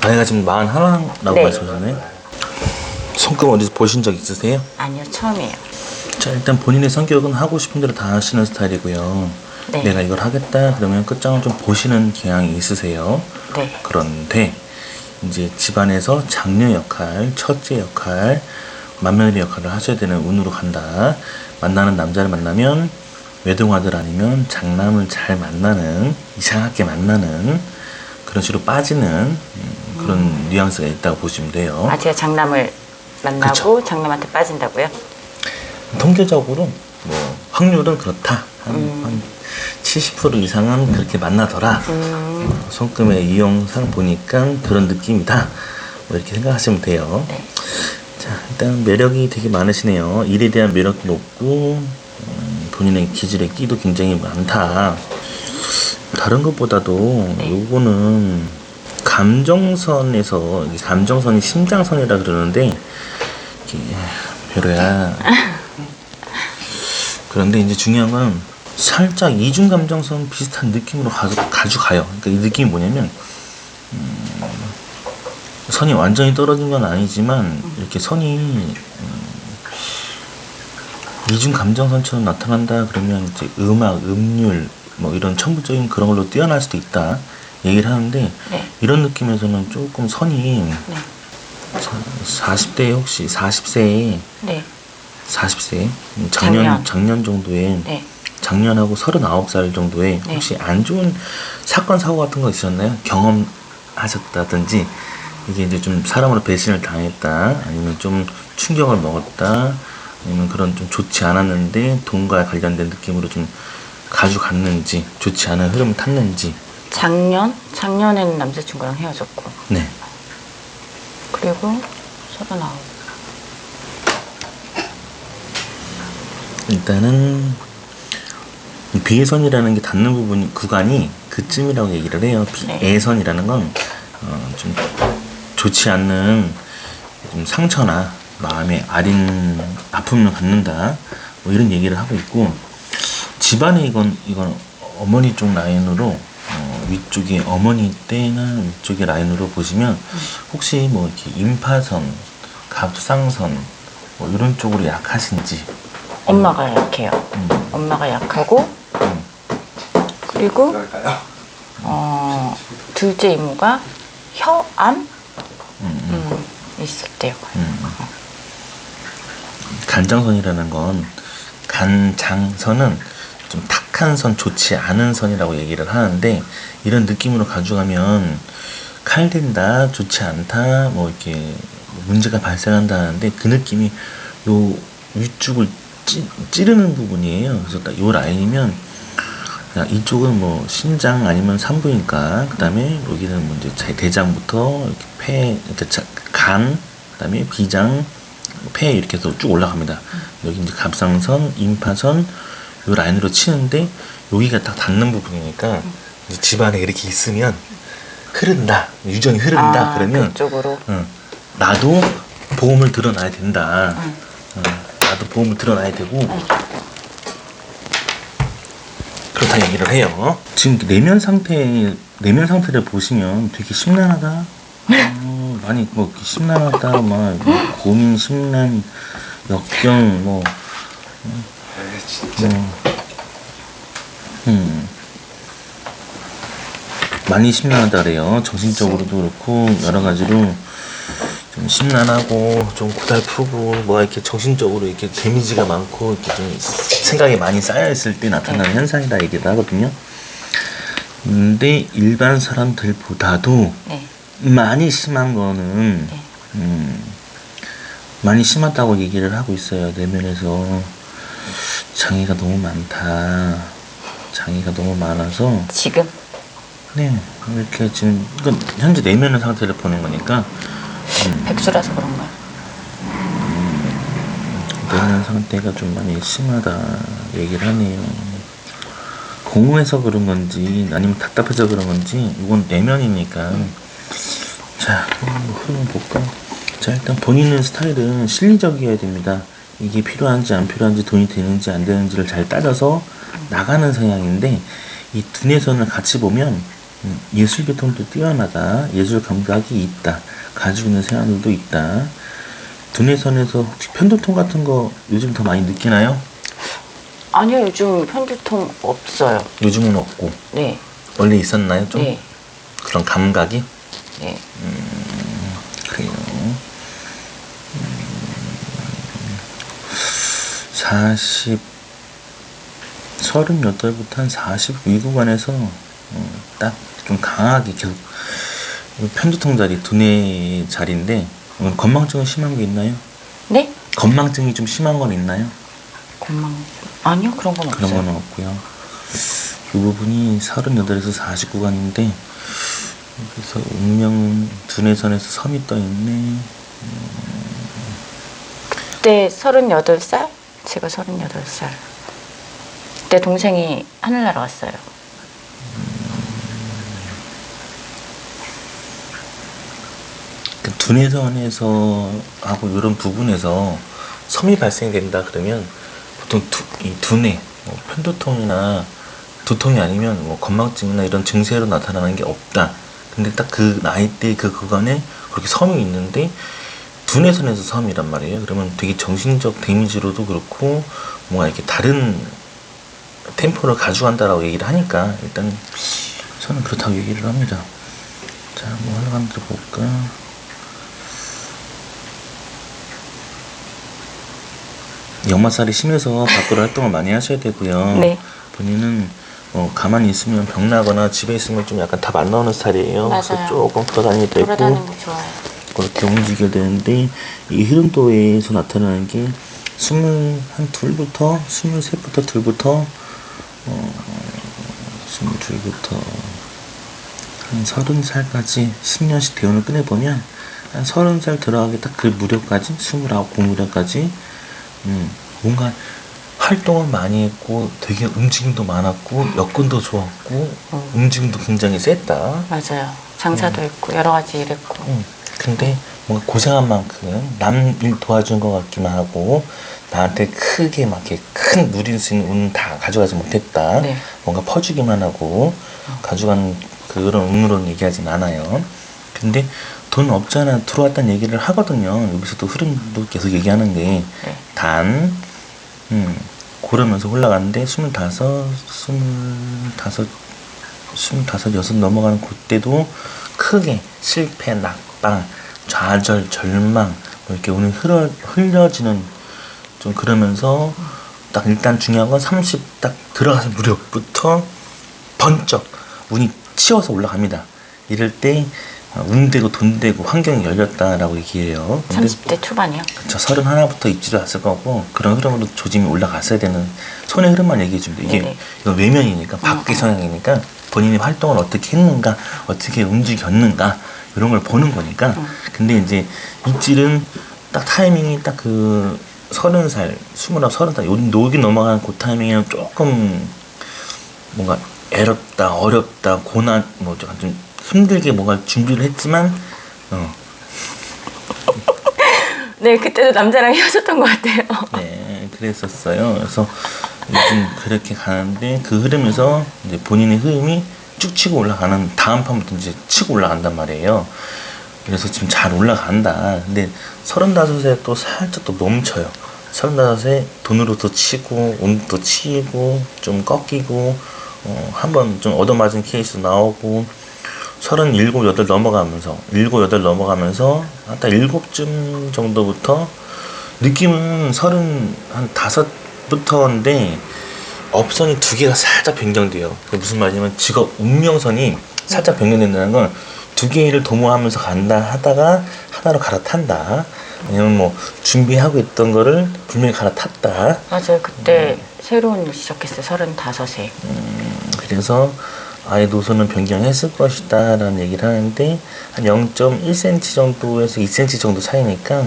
나이가 지금 41라고 네. 말씀하셨네. 손금 어디서 보신 적 있으세요? 아니요, 처음이에요. 자, 일단 본인의 성격은 하고 싶은 대로 다 하시는 스타일이고요. 네. 내가 이걸 하겠다 그러면 끝장을 좀 보시는 경향이 있으세요. 네. 그런데 이제 집안에서 장녀 역할, 첫째 역할, 맏며느리 역할을 하셔야 되는 운으로 간다. 만나는 남자를 만나면 외동아들 아니면 장남을 잘 만나는, 이상하게 만나는 그런 식으로 빠지는 그런 뉘앙스가 있다고 보시면 돼요. 아, 제가 장남을 만나고 그쵸. 장남한테 빠진다고요? 통계적으로 뭐 확률은 그렇다. 한 70% 이상은 그렇게 만나더라. 손금의 이용상 보니까 그런 느낌이다. 뭐 이렇게 생각하시면 돼요. 네. 자, 일단 매력이 되게 많으시네요. 일에 대한 매력도 높고 본인의 기질의 끼도 굉장히 많다. 다른 것보다도 네. 요거는 감정선에서, 감정선이 심장선이라 그러는데 이게 별로야. 그런데 이제 중요한 건 살짝 이중감정선 비슷한 느낌으로 가져가요. 그러니까 이 느낌이 뭐냐면 선이 완전히 떨어진 건 아니지만 이렇게 선이 이중감정선처럼 나타난다 그러면 이제 음악, 음률 뭐 이런 천부적인 그런 걸로 뛰어날 수도 있다 얘기를 하는데 네. 이런 느낌에서는 조금 선이 네. 40대 혹시 40세에 네. 40세 작년. 작년 정도에 네. 작년하고 39살 정도에 네. 혹시 안 좋은 사건 사고 같은 거 있었나요? 경험하셨다든지 이게 이제 좀 사람으로 배신을 당했다 아니면 좀 충격을 먹었다 아니면 그런 좀 좋지 않았는데 돈과 관련된 느낌으로 좀 가져갔는지 좋지 않은 흐름을 탔는지. 작년에는 남자친구랑 헤어졌고, 네. 그리고 39. 일단은 비애선이라는 게 닿는 부분 구간이 그쯤이라고 얘기를 해요. 네. 애선이라는 건 좀 좋지 않는 좀 상처나 마음의 아픔을 갖는다 뭐 이런 얘기를 하고 있고 집안에 이건 어머니 쪽 라인으로 위쪽에 어머니 때나 위쪽의 라인으로 보시면 혹시 뭐 이렇게 임파선, 갑상선 뭐 이런 쪽으로 약하신지. 엄마가 약해요. 엄마가 약하고, 그리고 둘째 이모가 혀암 있었대요. 간장선이라는 건 간장선은 좀 탁한 선, 좋지 않은 선이라고 얘기를 하는데 이런 느낌으로 가져가면 칼댄다, 좋지 않다, 뭐 이렇게 문제가 발생한다는데 그 느낌이 요 위쪽을 찌르는 부분이에요. 그래서 딱 요 라인이면 이쪽은 뭐 신장 아니면 산부인과, 그 다음에 여기는 뭐 이제 대장부터 이렇게 폐, 간, 그 다음에 비장, 폐 이렇게 해서 쭉 올라갑니다. 여기 이제 갑상선, 임파선 요 라인으로 치는데 여기가 딱 닿는 부분이니까 이제 집안에 이렇게 있으면 흐른다, 유전이 흐른다 그러면 그쪽으로. 나도 보험을 들어놔야 된다. 나도 보험을 들어놔야 되고 그렇다 얘기를 해요. 지금 내면 상태를 보시면 되게 심란하다. 많이 뭐 심란하다, 막 고민, 심란, 역경, 뭐. 진짜. 많이 심란하다 그래요. 정신적으로도 그렇고 여러 가지로 좀 심란하고 좀 고달프고 뭐 이렇게 정신적으로 이렇게 데미지가 많고 이렇게 좀 생각이 많이 쌓여 있을 때 나타나는 현상이다 얘기를 하거든요. 근데 일반 사람들보다도 네. 많이 심한 거는 많이 심하다고 얘기를 하고 있어요. 내면에서 장애가 너무 많다. 장애가 너무 많아서 지금? 네 이렇게 지금 현재 내면의 상태를 보는 거니까 백수라서 그런가요? 내면 상태가 좀 많이 심하다 얘기를 하네요. 공허해서 그런 건지 아니면 답답해서 그런 건지 이건 내면이니까. 자, 한번 볼까? 자, 일단 본인의 스타일은 실리적이어야 됩니다. 이게 필요한지 안 필요한지, 돈이 되는지 안 되는지를 잘 따져서 나가는 성향인데 이 두뇌선을 같이 보면 예술 계통도 뛰어나다. 예술 감각이 있다. 가지고 있는 생각들도 있다. 두뇌 선에서 혹시 편두통 같은 거 요즘 더 많이 느끼나요? 아니요, 요즘 편두통 없어요. 요즘은 없고 네, 원래 있었나요? 좀 네, 그런 감각이? 네. 그래요. 38부터 한 40 위구간에서 딱 좀 강하게 계속 편두통 자리, 두뇌 자리인데 건망증은 심한 게 있나요? 네? 건망증이 좀 심한 건 있나요? 건망. 아니요, 그런 건 그런 없어요. 건 없고요. 이 부분이 38에서 49간인데 그래서 운명 두뇌선에서 섬이 떠 있네. 그때 38살? 제가 38살. 그때 동생이 하늘나라 갔어요. 그 두뇌선에서 하고 이런 부분에서 섬이 발생된다 그러면 보통 이 두뇌, 뭐 편두통이나 두통이 아니면 뭐 건망증이나 이런 증세로 나타나는 게 없다. 근데 딱 그 나이대 그 구간에 그렇게 섬이 있는데 두뇌선에서 섬이란 말이에요. 그러면 되게 정신적 데미지로도 그렇고 뭔가 이렇게 다른 템포를 가져간다라고 얘기를 하니까 일단 저는 그렇다고 얘기를 합니다. 자, 뭐 하나 들어볼까? 역마살이 심해서 밖으로 활동을 많이 하셔야 되고요. 네. 본인은 가만히 있으면 병 나거나 집에 있으면 좀 약간 답 안 나오는 스타일이에요. 그래서 맞아요. 조금 돌아다니기도 했고 돌아다니는 거 좋아요. 그렇게 움직여야 되는데 이 흐름도에서 나타나는 게 22부터 23부터 둘부터 22부터 한 30살까지 10년씩 대운을 꺼내보면 한 30살 들어가기 딱 그 무렵까지 29, 그 무렵까지 뭔가 활동을 많이 했고 되게 움직임도 많았고 여건도 좋았고 움직임도 굉장히 셌다. 맞아요. 장사도 했고 여러 가지 일했고. 근데 뭔가 고생한 만큼 남 일 도와준 것 같기만 하고 나한테 크게 막 이렇게 큰 누릴 수 있는 운 다 가져가지 못했다. 네. 뭔가 퍼주기만 하고 가져간 그런 운으로는 얘기하진 않아요. 근데 돈 없잖아 들어왔다는 얘기를 하거든요. 여기서도 흐름도 계속 얘기하는 게 네. 단, 그러면서 올라가는데 25, 여섯 넘어가는 그때도 크게 실패, 낙방, 좌절, 절망 뭐 이렇게 오늘 흘려지는 좀 그러면서 딱 일단 중요한 건 30 딱 들어가서 무렵부터 번쩍 운이 치워서 올라갑니다. 이럴 때 운 되고 돈 되고 환경이 열렸다라고 얘기해요. 근데 30대 초반이요. 그쵸, 31부터 입지도 않을 거고 그런 흐름으로 조짐이 올라갔어야 되는 손의 흐름만 얘기해 줍니다. 이게 네네. 이건 외면이니까 밖의 성향이니까 본인이 활동을 어떻게 했는가 어떻게 움직였는가 이런 걸 보는 거니까 근데 이제 입질은 딱 타이밍이 딱 그 30살 29, 30살 요 녹이 넘어가는 그 타이밍에는 조금 뭔가 애롭다 어렵다 고난 뭐 좀 힘들게 뭔가 준비를 했지만 네, 그때도 남자랑 헤어졌던 것 같아요. 네, 그랬었어요. 그래서 요즘 그렇게 가는데 그 흐름에서 이제 본인의 흐름이 쭉 치고 올라가는 다음 판부터 이제 치고 올라간단 말이에요. 그래서 지금 잘 올라간다. 근데 35세 또 살짝 또 멈춰요. 35세 돈으로도 치고 운도 치고 좀 꺾이고 한번 좀 얻어맞은 케이스 나오고 37, 8 넘어가면서 7, 8 넘어가면서 딱 7쯤 정도부터 느낌은 35부터인데 업선이 두 개가 살짝 변경돼요. 그게 무슨 말이냐면 직업 운명선이 살짝 변경된다는 건 두 개를 도모하면서 간다 하다가 하나로 갈아탄다. 아니면 뭐 준비하고 있던 거를 분명히 갈아탔다. 맞아요. 그때 새로운 일 시작했어요. 35세. 그래서 아예 노선은 변경했을 것이다 라는 얘기를 하는데 한 0.1cm 정도에서 2cm 정도 차이니까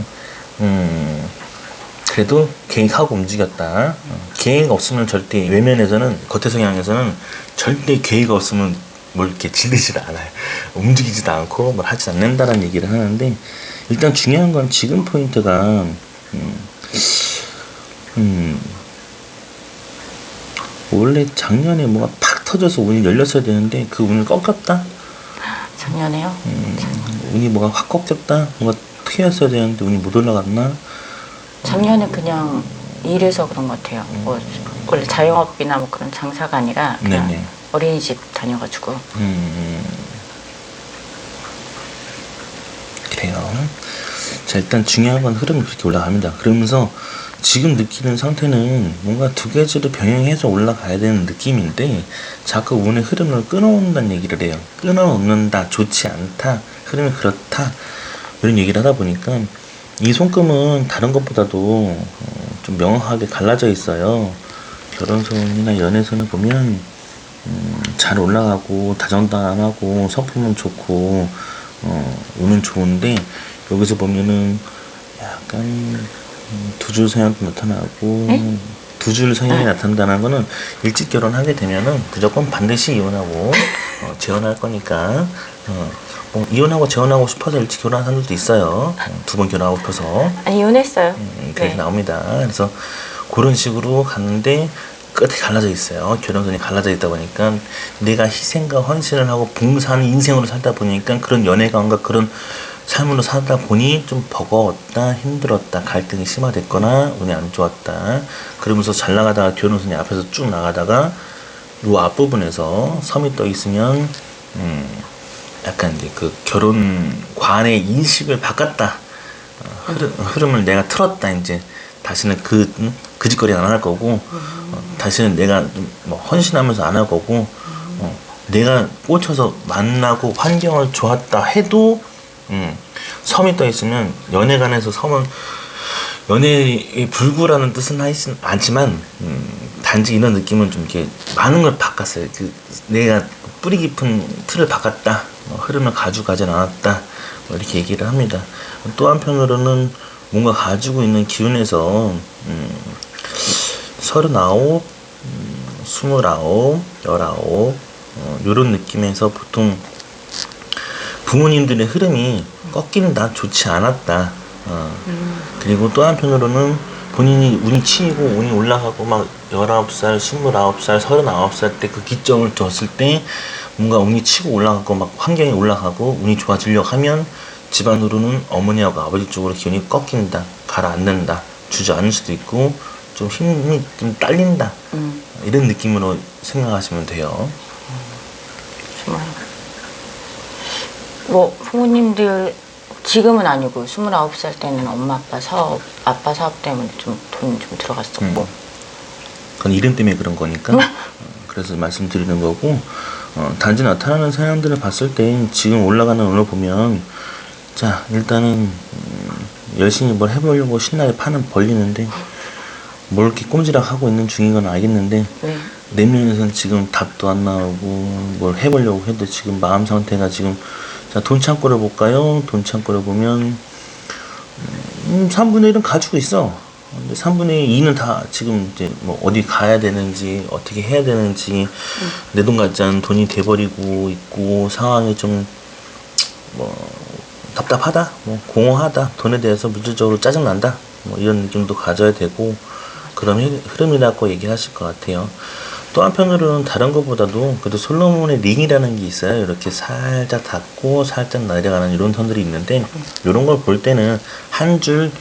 그래도 계획하고 움직였다. 계획 없으면 절대 외면에서는 겉의 성향에서는 절대 계획 없으면 뭘 이렇게 질리지도 않아요. 움직이지도 않고 뭘 하지 않는다라는 얘기를 하는데 일단 중요한 건 지금 포인트가 원래 작년에 뭐가 팍 터져서 운이 열렸어야 되는데 그 운을 꺾였다. 작년에요? 운이 뭐가 확 꺾였다. 뭔가 트였어야 되는데 운이 못 올라갔나. 작년에 그냥 일해서 그런 것 같아요. 뭐 원래 자영업이나 뭐 그런 장사가 아니라 그냥 네네. 어린이집 다녀가지고. 그래요. 자, 일단 중요한 건 흐름이 그렇게 올라갑니다. 그러면서 지금 느끼는 상태는 뭔가 두 가지로 병행해서 올라가야 되는 느낌인데 자꾸 운의 흐름을 끊어온다는 얘기를 해요. 끊어놓는다, 좋지 않다, 흐름이 그렇다, 이런 얘기를 하다 보니까 이 손금은 다른 것보다도 좀 명확하게 갈라져 있어요. 결혼선이나 연애선을 보면 잘 올라가고 다정다감하고 성품은 좋고 운은 좋은데 여기서 보면은 약간 두 줄 성향도 나타나고 네? 두 줄 성향이 나타난다는 거는 일찍 결혼하게 되면은 무조건 반드시 이혼하고 재혼할 거니까 뭐 이혼하고 재혼하고 싶어서 일찍 결혼한 사람들도 있어요. 두 번 결혼하고 싶어서 아니 이혼했어요. 그렇게 네. 나옵니다. 그래서 그런 식으로 갔는데 끝에 갈라져 있어요. 결혼선이 갈라져 있다 보니까 내가 희생과 헌신을 하고 봉사하는 인생으로 살다 보니까 그런 연애관과 그런 삶으로 살다 보니 좀 버거웠다, 힘들었다, 갈등이 심화됐거나 운이 안 좋았다. 그러면서 잘 나가다가 결혼선이 앞에서 쭉 나가다가 요 앞부분에서 섬이 떠 있으면 약간 이제 그 결혼관의 인식을 바꿨다. 흐름을 내가 틀었다. 이제 다시는 그 짓거리 안 할 거고 다시는 내가 뭐 헌신하면서 안 할 거고 내가 꽂혀서 만나고 환경을 좋았다 해도 섬이 떠 있으면 연애관에서 섬은 연애의 불구라는 뜻은 하진 않지만 단지 이런 느낌은 좀 이렇게 많은 걸 바꿨어요. 내가 뿌리 깊은 틀을 바꿨다. 흐름을 가져가진 않았다. 뭐 이렇게 얘기를 합니다. 또 한편으로는 뭔가 가지고 있는 기운에서 39, 29, 19 요런 느낌에서 보통 부모님들의 흐름이 꺾인다, 좋지 않았다. 그리고 또 한편으로는 본인이 운이 치이고 운이 올라가고 막 19살, 29살, 39살 때 그 기점을 뒀을 때 뭔가 운이 치고 올라가고 막 환경이 올라가고 운이 좋아지려고 하면 집안으로는 어머니하고 아버지 쪽으로 기운이 꺾인다, 가라앉는다, 주저앉을 수도 있고 좀 힘이 좀 딸린다. 이런 느낌으로 생각하시면 돼요. 정말. 뭐 부모님들 지금은 아니고 29살 때는 엄마 아빠 사업 때문에 좀 돈 좀 들어갔었고. 그건 이름 때문에 그런 거니까. 그래서 말씀드리는 거고 단지 나타나는 사람들을 봤을 때 지금 올라가는 운을 보면 자 일단은 열심히 뭘 해보려고 신나게 판은 벌리는데 뭘 이렇게 꼼지락하고 있는 중인 건 알겠는데 네. 내면에서는 지금 답도 안 나오고 뭘 해보려고 해도 지금 마음 상태가 지금 자 돈 창고를 볼까요? 돈 창고를 보면 3분의 1은 가지고 있어. 근데 3분의 2는 다 지금 이제 뭐 어디 가야 되는지 어떻게 해야 되는지 내 돈 같지 않은 돈이 돼버리고 있고 상황이 좀 뭐 답답하다, 뭐 공허하다, 돈에 대해서 물질적으로 짜증난다, 뭐 이런 느낌도 가져야 되고 그런 흐름이라고 얘기하실 것 같아요. 또 한편으로는 다른 것보다도 그래도 솔로몬의 링이라는 게 있어요. 이렇게 살짝 닿고 살짝 내려가는 이런 선들이 있는데 이런 걸 볼 때는 한 줄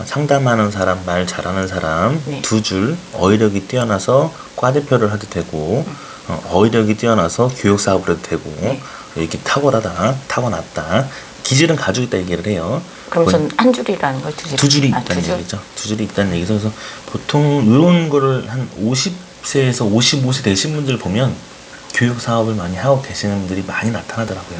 상담하는 사람, 말 잘하는 사람, 네. 두 줄 어휘력이 뛰어나서 과대표를 해도 되고 어휘력이 뛰어나서 교육 사업을 해도 되고 네. 이렇게 타고났다. 기질은 가지고 있다 얘기를 해요. 그럼 전 한 줄이라는 걸 두 줄이 아, 있다는 두 줄? 얘기죠. 두 줄이 있다는 얘기죠. 그래서 보통 이런 거를 한 50세에서 55세 되신 분들 보면 교육 사업을 많이 하고 계시는 분들이 많이 나타나더라고요.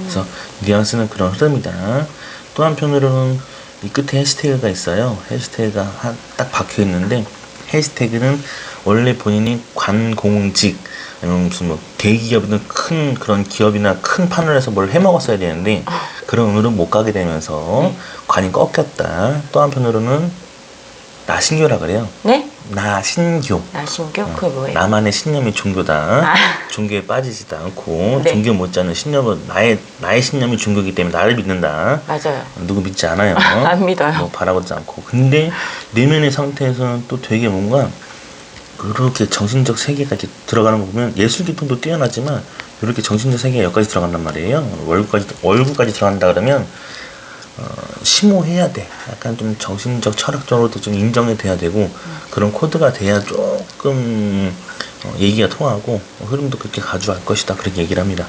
그래서 뉘앙스는 그런 흐름이다. 또 한편으로는 이 끝에 해시태그가 있어요. 해시태그가 딱 박혀 있는데 해시태그는 원래 본인이 관공직 아니면 무슨 뭐 대기업이든 큰 그런 기업이나 큰 판넬에서 뭘 해먹었어야 되는데 그런 운으로 못 가게 되면서 관이 꺾였다. 또 한편으로는 나신교라 그래요. 네? 나신교. 나신교? 그게 뭐예요? 나만의 신념이 종교다. 아. 종교에 빠지지도 않고 네. 종교 못지않은 신념은 나의 신념이 종교이기 때문에 나를 믿는다. 맞아요. 누구 믿지 않아요. 안 믿어요. 뭐 바라보지 않고. 근데 내면의 상태에서는 또 되게 뭔가 그렇게 정신적 세계가 이렇게 들어가는 거 보면 예술 기품도 뛰어나지만 이렇게 정신적 세계가 여기까지 들어간단 말이에요. 월구까지 들어간다 그러면 심오해야 돼. 약간 좀 정신적 철학적으로도 좀 인정이 돼야 되고 그런 코드가 돼야 조금 얘기가 통하고 흐름도 그렇게 가져갈 것이다. 그렇게 얘기를 합니다.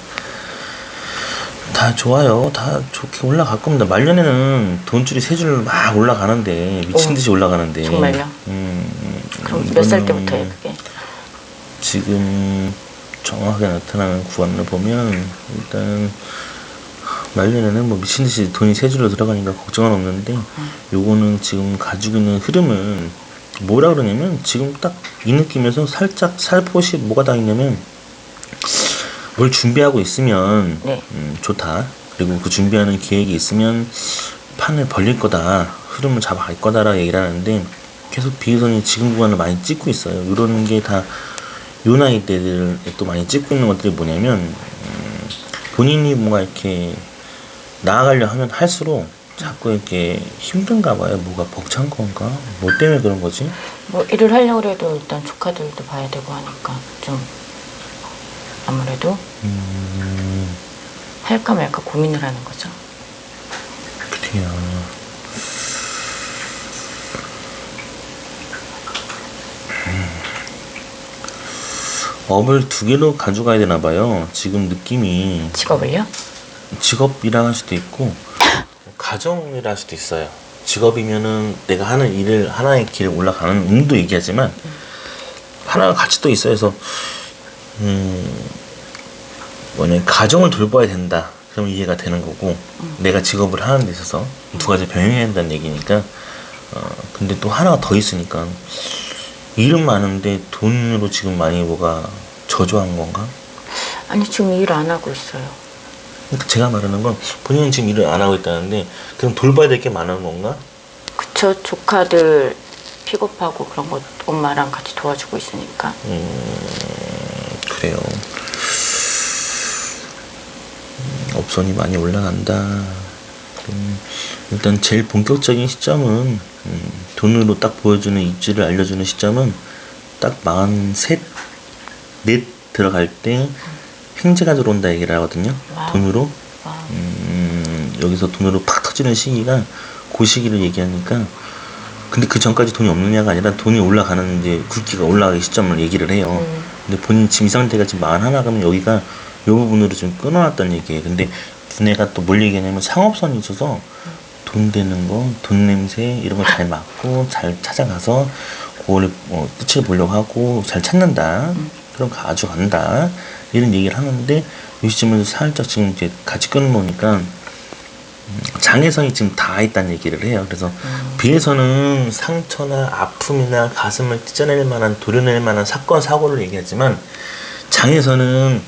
다 좋아요. 다 좋게 올라갈 겁니다. 말년에는 돈줄이 세 줄 막 올라가는데 미친 듯이 올라가는데. 정말요? 그럼 몇 살 때부터예요, 그게? 지금 정확하게 나타나는 구간을 보면 일단 말년에는 뭐 미친 듯이 돈이 세 줄로 들어가니까 걱정은 없는데 요거는 지금 가지고 있는 흐름은 뭐라 그러냐면 지금 딱 이 느낌에서 살짝 살포시 뭐가 다 있냐면 뭘 준비하고 있으면 네. 좋다. 그리고 그 준비하는 계획이 있으면 판을 벌릴 거다. 흐름을 잡아갈 거다라고 얘기를 하는데 계속 비회선이 지금 구간을 많이 찍고 있어요. 이런 게 다 요 나이 때들에 또 많이 찍고 있는 것들이 뭐냐면 본인이 뭔가 이렇게 나아가려 하면 할수록 자꾸 이렇게 힘든가 봐요. 뭐가 벅찬 건가? 뭐 때문에 그런 거지? 뭐 일을 하려고 해도 일단 조카들도 봐야 되고 하니까 좀 아무래도 할까 말까 고민을 하는 거죠. 그래요. 업을 두 개로 가져가야 되나 봐요. 지금 느낌이 직업을요? 직업이라 할 수도 있고 가정이라 할 수도 있어요. 직업이면은 내가 하는 일을 하나의 길을 올라가는 운도 얘기하지만 하나가 같이 또 있어요. 그래서 뭐냐 가정을 돌봐야 된다. 그럼 이해가 되는 거고 내가 직업을 하는 데 있어서 두 가지 병행해야 된다는 얘기니까 근데 또 하나가 더 있으니까 일은 많은데 돈으로 지금 많이 뭐가 저조한 건가? 아니 지금 일 안 하고 있어요. 그러니까 제가 말하는 건 본인은 지금 일을 안 하고 있다는데 그럼 돌봐야 될 게 많은 건가? 그쵸. 조카들 픽업하고 그런 거 엄마랑 같이 도와주고 있으니까. 그래요. 업선이 많이 올라간다. 일단 제일 본격적인 시점은 돈으로 딱 보여주는 입지를 알려주는 시점은 딱 43, 넷 들어갈 때 횡재가 들어온다 얘기를 하거든요. 와우. 돈으로. 와우. 여기서 돈으로 팍 터지는 시기가 그 시기를 얘기하니까 근데 그 전까지 돈이 없느냐가 아니라 돈이 올라가는 이제 굵기가 올라가기 시점을 얘기를 해요. 근데 본인 지금 이 상태가 지금 41 그러면 여기가 요 부분으로 좀 끊어놨다는 얘기예요. 근데 분해가 또 뭘 얘기하냐면 상업선이 있어서 돈 되는 거, 돈 냄새 이런 거 잘 맡고 잘 찾아가서 그거를 끝을 보려고 하고 잘 찾는다. 그럼 가져간다. 이런 얘기를 하는데 이 시점에서 살짝 지금 이제 같이 끊어놓으니까 장애선이 지금 다 있다는 얘기를 해요. 그래서 비에서는 상처나 아픔이나 가슴을 찢어낼 만한 도려낼 만한 사건 사고를 얘기하지만 장애선은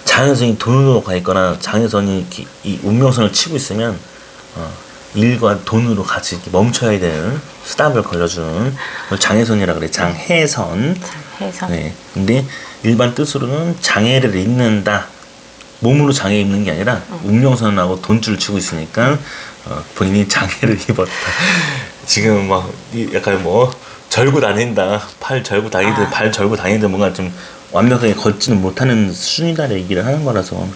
장애선이 돈으로 가 있거나 장애선이 이렇게 이 운명선을 치고 있으면 일과 돈으로 같이 이렇게 멈춰야 되는 스탑을 걸려주는 걸 장애선이라 그래. 장애선. 해서. 네. 근데 일반 뜻으로는 장애를 입는다. 몸으로 장애 입는 게 아니라 운명선하고 돈줄을 치고 있으니까 본인이 장애를 입었다. 지금 막 약간 뭐 절구 다닌다. 팔 절구 다니듯 발 절구 다니듯 뭔가 좀 완벽하게 걷지는 못하는 수준이다 얘기를 하는 거라서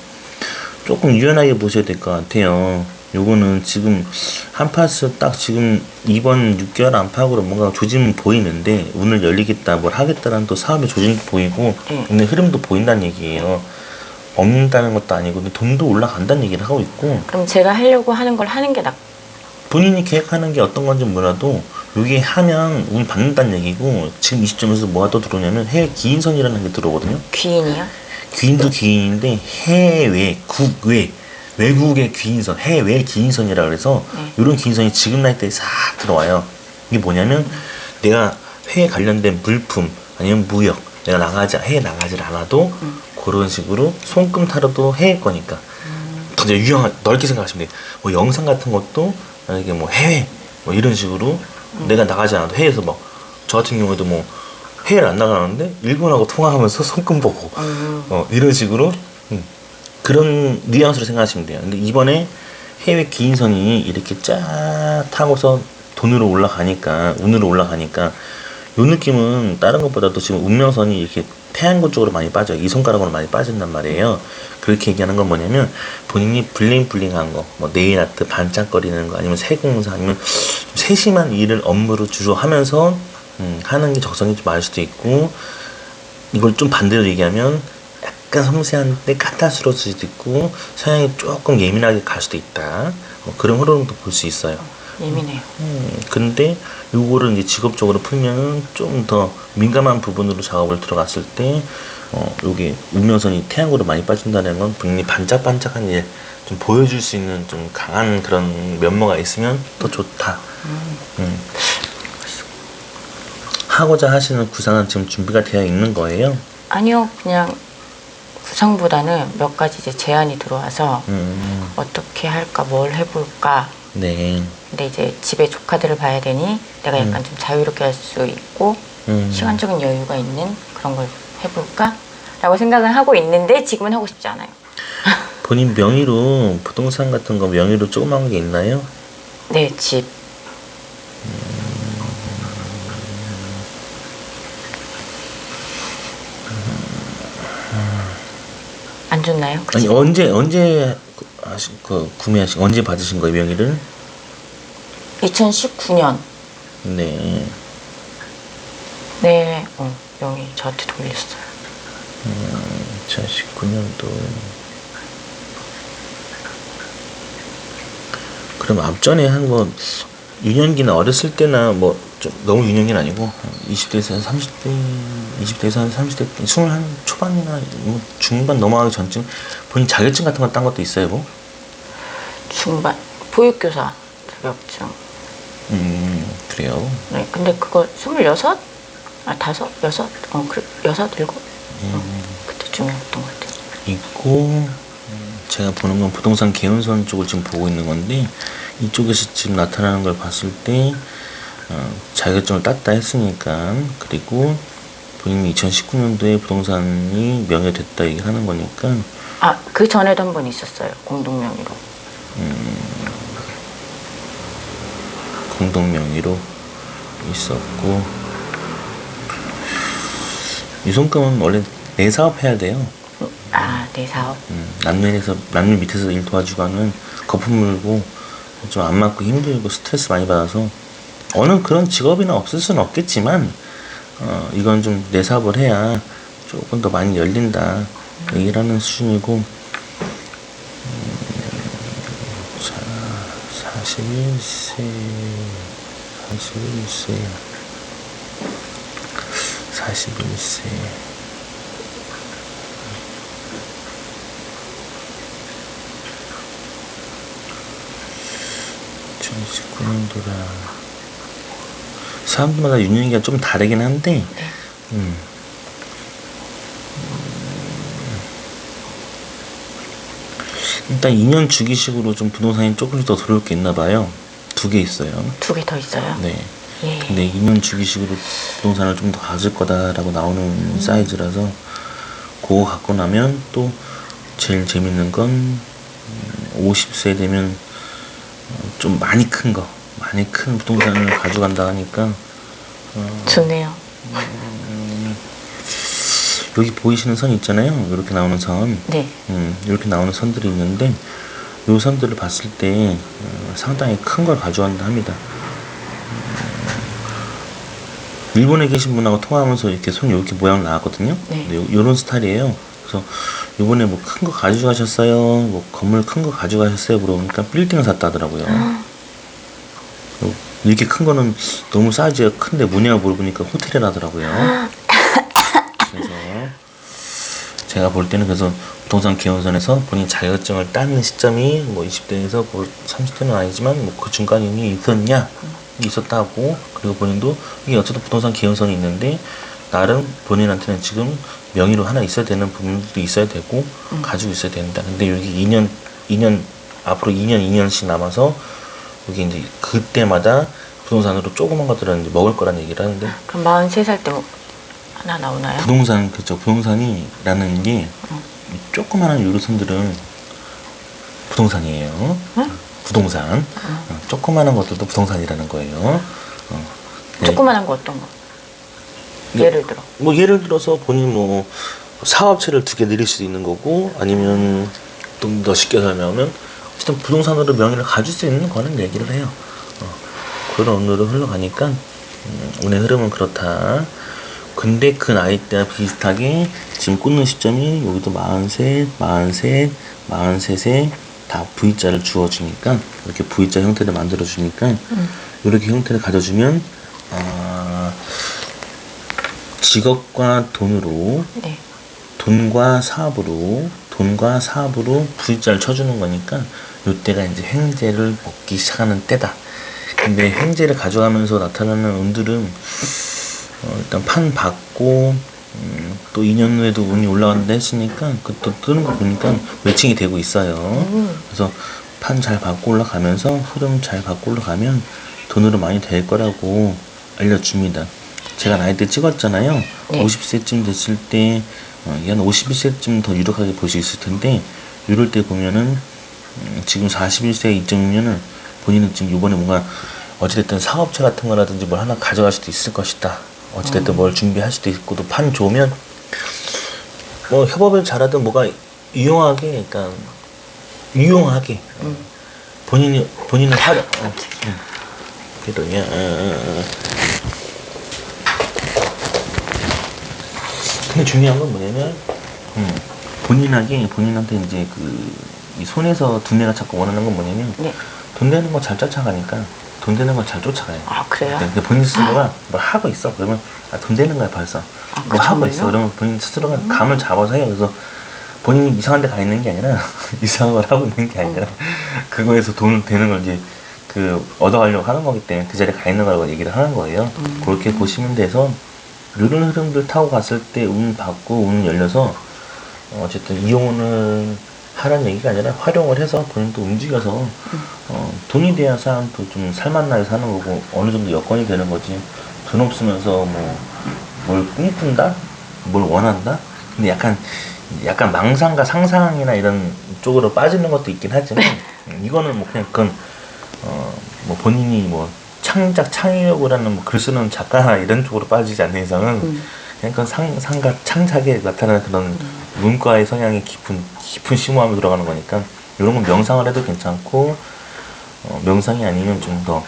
조금 유연하게 보셔야 될 것 같아요. 요거는 지금 한파스 딱 지금 이번 6개월 안팎으로 뭔가 조짐은 보이는데 운을 열리겠다 뭘 하겠다라는 또 사업의 조짐도 보이고 근데 흐름도 보인다는 얘기예요. 없는다는 것도 아니고 근데 돈도 올라간다는 얘기를 하고 있고 그럼 제가 하려고 하는 걸 하는 게 본인이 계획하는 게 어떤 건지 몰라도 요게 하면 운 받는다는 얘기고 지금 이 시점에서 뭐가 또 들어오냐면 해외 기인선이라는 게 들어오거든요. 귀인이요? 귀인도 귀인인데 해외 국외 외국의 귀인선 해외 귀인선이라 그래서 이런 귀인선이 지금 나이 때에 싹 들어와요. 이게 뭐냐면 내가 해외 관련된 물품 아니면 무역 내가 해외 나가질 않아도 그런 식으로 손금 타로도 해외 거니까 더 이제 유형을 넓게 생각하시면 돼요. 뭐 영상 같은 것도 만약에 뭐 해외 뭐 이런 식으로 내가 나가지 않아도 해외에서 뭐 저 같은 경우에도 뭐 해외를 안 나가는데 일본하고 통화하면서 손금 보고 이런 식으로 그런 뉘앙스로 생각하시면 돼요. 근데 이번에 해외 기인선이 이렇게 쫙 타고서 돈으로 올라가니까 운으로 올라가니까 요 느낌은 다른 것보다도 지금 운명선이 이렇게 태양권 쪽으로 많이 빠져요. 이 손가락으로 많이 빠진단 말이에요. 그렇게 얘기하는 건 뭐냐면 본인이 블링블링한 거, 뭐 네일 아트 반짝거리는 거, 아니면 세공사, 아니면 세심한 일을 업무로 주로 하면서 하는 게 적성이 좀 많을 수도 있고, 이걸 좀 반대로 얘기하면 약간 섬세한데 까탈스러울 수도 있고 성향이 조금 예민하게 갈 수도 있다. 그런 흐름도 볼 수 있어요. 예민해요. 근데 요거를 이제 직업적으로 풀면은 좀 더 민감한 부분으로 작업을 들어갔을 때 요게 운명선이 태양으로 많이 빠진다는 건 분명히 반짝반짝한 일 좀 보여줄 수 있는 좀 강한 그런 면모가 있으면 더 좋다. 하고자 하시는 구상은 지금 준비가 되어 있는 거예요? 아니요, 그냥 구상보다는 몇 가지 이제 제안이 들어와서 어떻게 할까, 뭘 해볼까. 네. 근데 이제 집에 조카들을 봐야 되니 내가 약간 좀 자유롭게 할 수 있고 시간적인 여유가 있는 그런 걸 해볼까? 라고 생각을 하고 있는데 지금은 하고 싶지 않아요. 본인 명의로 부동산 같은 거 명의로 조그만 게 있나요? 네, 집. 안 좋나요? 그 아니 집? 언제 구매하신 언제 받으신 거예요 명의를? 2019년. 네. 네, 명의 저한테 돌렸어요. 2019년도. 그럼 앞전에 한 뭐 유년기나 어렸을 때나 뭐 좀 너무 유년기는 아니고 20대에서 30대, 20대에서 30대, 20 초반이나 뭐 중반 넘어가기 전쯤 본인 자격증 같은 거 딴 것도 있어요, 뭐? 중반. 보육교사 자격증. 그래요. 네, 근데 그거 26? 아, 5? 6? 그래, 6, 7? 그때쯤이었던 것 같아요. 있고 제가 보는 건 부동산 개운선 쪽을 지금 보고 있는 건데 이쪽에서 지금 나타나는 걸 봤을 때 자격증을 땄다 했으니까 그리고 본인이 2019년도에 부동산이 명예됐다 얘기를 하는 거니까 아, 그 전에도 한 번 있었어요. 공동명의로. 공동명의로 있었고 유손금은 원래 내 사업해야 돼요. 아, 내 사업. 남녀 밑에서 일 도와주고 하면 거품 물고 좀 안 맞고 힘들고 스트레스 많이 받아서 어느 그런 직업이나 없을 수는 없겠지만 이건 좀 내 사업을 해야 조금 더 많이 열린다 얘기를 하는 수준이고 자 41세 41세 2019년도라 사람들마다 유년기가 좀 다르긴 한데 일단 2년 주기식으로 좀 부동산이 조금씩 더 들어올 게 있나 봐요. 2개 있어요. 2개 더 있어요? 네. 예. 근데 2년 주기식으로 부동산을 좀 더 가질 거다라고 나오는 사이즈라서 그거 갖고 나면 또 제일 재밌는 건 50세 되면 좀 많이 큰 부동산을 가져간다 하니까 좋네요. 여기 보이시는 선 있잖아요. 이렇게 나오는 선. 네. 이렇게 나오는 선들이 있는데 이 선들을 봤을 때 상당히 큰 걸 가져간다 합니다. 일본에 계신 분하고 통화하면서 이렇게 손 이렇게 모양 나왔거든요. 네. 이런 스타일이에요. 그래서 이번에 뭐 큰 거 가져가셨어요? 뭐 건물 큰 거 가져가셨어요? 물어보니까 빌딩을 샀다 하더라고요. 이렇게 큰 거는 너무 사이즈가 큰데 뭐냐고 물어보니까 호텔이라더라고요. 그래서 제가 볼 때는 그래서 부동산 개운선에서 본인 자격증을 따는 시점이 뭐 20대에서 뭐 30대는 아니지만 뭐 그 중간이 있었다고 그리고 본인도 이게 어쨌든 부동산 개운선이 있는데 나름 본인한테는 지금 명의로 하나 있어야 되는 부분도 있어야 되고 가지고 있어야 된다. 근데 여기 2년 앞으로 2년씩 남아서 여기 이제 그때마다 부동산으로 조그만 것들은 이제 먹을 거란 얘기를 하는데 그럼 43살 때 뭐 하나 나오나요? 부동산이라는 게 조그마한 유로선들은 부동산이에요. 부동산. 조그마한 것들도 부동산이라는 거예요. 네. 조그만한 거 어떤 거? 예를 들어. 뭐 예를 들어서 본인 뭐 사업체를 2개 늘릴 수도 있는 거고, 아니면 좀 더 쉽게 설명하면 어쨌든 부동산으로 명의를 가질 수 있는 거는 얘기를 해요. 그런 운으로 흘러가니까 운의 흐름은 그렇다. 근데 그 나이 때와 비슷하게 지금 꽂는 시점이 여기도 43, 43, 43세 다 V자를 주어주니까, 이렇게 V자 형태를 만들어주니까 이렇게 형태를 가져주면 직업과 돈으로, 네. 돈과 사업으로 V자를 쳐주는 거니까 이때가 이제 횡재를 먹기 시작하는 때다. 근데 횡재를 가져가면서 나타나는 운들은 일단 판 받고 또 2년 후에도 운이 올라간다 했으니까 그또 뜨는 거 보니까 매칭이 되고 있어요. 그래서 판 잘 받고 올라가면서 흐름 잘 받고 올라가면 돈으로 많이 될 거라고 알려줍니다. 제가 나이 때 찍었잖아요. 네. 50세쯤 됐을 때 한 51세쯤 더 유력하게 볼 수 있을 텐데, 이럴 때 보면은 지금 41세 2.6년은 본인은 지금 이번에 뭔가 어찌됐든 사업체 같은 거라든지 뭘 하나 가져갈 수도 있을 것이다. 어찌됐든 뭘 준비할 수도 있고, 또 판 좋으면 뭐 협업을 잘하든 뭐가 유용하게, 그러니까 유용하게 본인은 하려 그러냐. 근데 중요한 건 뭐냐면 본인한테 이제 이 손에서 두뇌가 자꾸 원하는 건 뭐냐면, 네. 돈 되는 거 잘 쫓아가니까 돈 되는 거 잘 쫓아가요. 아, 그래요? 근데 본인 스스로가 뭘 하고 있어. 그러면 돈 되는 거야 벌써. 뭐 하고 있어. 그러면 본인 스스로가 감을 잡아서 해요. 그래서 본인이 이상한 데 가 있는 게 아니라 이상한 걸 하고 있는 게 아니라 그거에서 돈 되는 걸 이제 얻어가려고 하는 거기 때문에 그 자리에 가 있는 거라고 얘기를 하는 거예요. 그렇게 보시면 돼서 이런 흐름들 타고 갔을 때 운 받고 운 열려서 어쨌든 이용을 하라는 얘기가 아니라 활용을 해서 본인도 움직여서 돈이 돼야 사람도 좀 살맛나게 사는 거고 어느 정도 여건이 되는 거지. 돈 없으면서 뭐 뭘 꿈꾼다? 뭘 원한다? 근데 약간 망상과 상상이나 이런 쪽으로 빠지는 것도 있긴 하지만 이거는 뭐 그냥 그건 뭐 본인이 뭐 창의력을 하는 뭐 글 쓰는 작가나 이런 쪽으로 빠지지 않는 이상은 그냥 그건 상과 창작에 나타나는 그런 문과의 성향이 깊은 심오함이 들어가는 거니까 이런 건 명상을 해도 괜찮고, 명상이 아니면 좀 더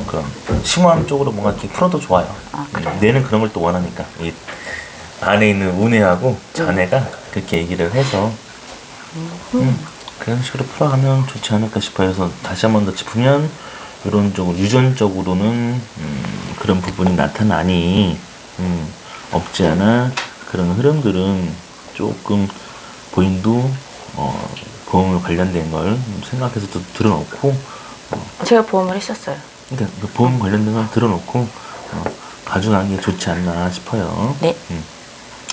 그런 심오함 쪽으로 뭔가 이렇게 풀어도 좋아요. 아, 그래요? 뇌는 그런 걸 또 원하니까 이 안에 있는 우뇌하고 자뇌가 그렇게 얘기를 해서 그런 식으로 풀어가면 좋지 않을까 싶어요. 그래서 다시 한 번 더 짚으면 이런 쪽으로 유전적으로는 그런 부분이 나타나니 없지 않아 그런 흐름들은 조금 본인도 보험을 관련된 걸 생각해서 또 들어놓고 제가 보험을 했었어요. 그러니까 그 보험 관련된 걸 들어놓고 가져가는 게 좋지 않나 싶어요. 네.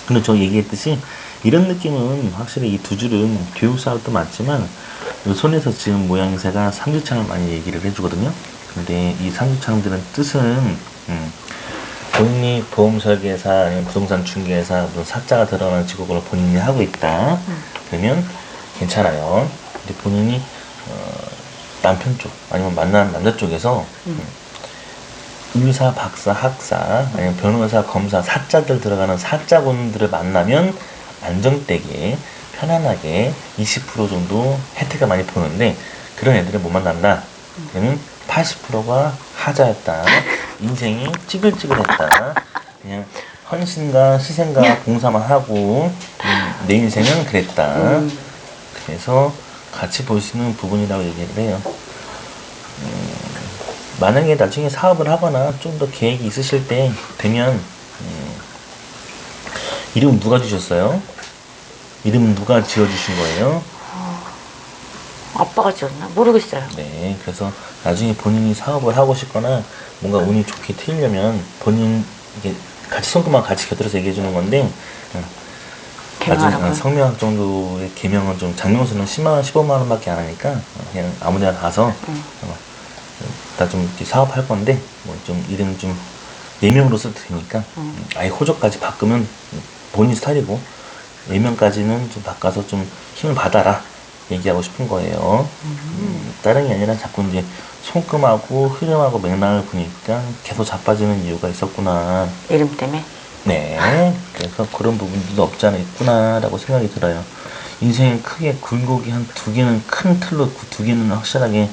근데 저 얘기했듯이 이런 느낌은 확실히 이 두 줄은 교육 사업도 맞지만 이 손에서 지은 모양새가 삼주창을 많이 얘기를 해주거든요. 근데 이 삼주창들은 뜻은 본인이 보험 설계사 아니면 부동산 중개사 무슨 사자가 들어가는 직업을 본인이 하고 있다. 그러면 괜찮아요. 근데 본인이 남편 쪽 아니면 만난 남자 쪽에서 의사, 박사, 학사 아니면 변호사, 검사, 사자들 들어가는 사자분들을 만나면 안정되게 편안하게 20% 정도 혜택을 많이 보는데, 그런 애들을 못 만난다. 그러면 80%가 하자였다. 인생이 찌글찌글했다. 그냥 헌신과 희생과 봉사만 하고 내 인생은 그랬다. 그래서 같이 보시는 부분이라고 얘기를 해요. 만약에 나중에 사업을 하거나 좀 더 계획이 있으실 때 되면 이름은 누가 주셨어요? 이름은 누가 지어주신 거예요? 아빠가 지었나? 모르겠어요. 네, 그래서 나중에 본인이 사업을 하고 싶거나 뭔가 운이 좋게 트이려면 본인 이게 같이 손금만 같이 곁들여서 얘기해 주는 건데, 나중에 개명하라고요? 성명학 정도의 개명은 좀 장명수는 10만 원, 15만 원밖에 안 하니까 그냥 아무데나 가서 나 좀 사업할 건데 뭐 좀 이름 좀 4명으로 써도 되니까 아예 호적까지 바꾸면 본인 스타일이고 4명까지는 좀 바꿔서 좀 힘을 받아라 얘기하고 싶은 거예요. 다른 게 아니라 자꾸 이제 손금하고 흐름하고 맥락을 보니까 계속 자빠지는 이유가 있었구나. 이름 때문에? 네. 그래서 그런 부분들도 없지 않아 있구나라고 생각이 들어요. 인생에 크게 굴곡이 한 두 개는 큰 틀로 그 두 개는 확실하게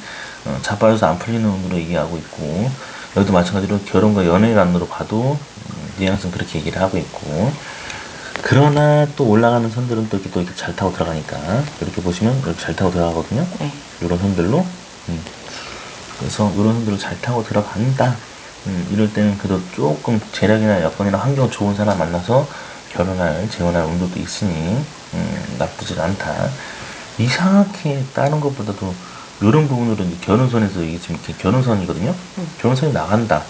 자빠져서 안 풀리는 운으로 얘기하고 있고, 여기도 마찬가지로 결혼과 연애관으로 봐도 뉘앙스는 그렇게 얘기를 하고 있고, 그러나 또 올라가는 선들은 또 이렇게 잘 타고 들어가니까 이렇게 보시면 이렇게 잘 타고 들어가거든요. 네. 이런 선들로. 그래서 이런 선들로 잘 타고 들어간다. 이럴 때는 그래도 조금 재력이나 여건이나 환경 좋은 사람 만나서 결혼할, 재혼할 운도도 있으니 나쁘지 않다. 이상하게 다른 것보다도 이런 부분으로 이제 결혼선에서 이게 지금 이렇게 결혼선이거든요. 결혼선이 나간다.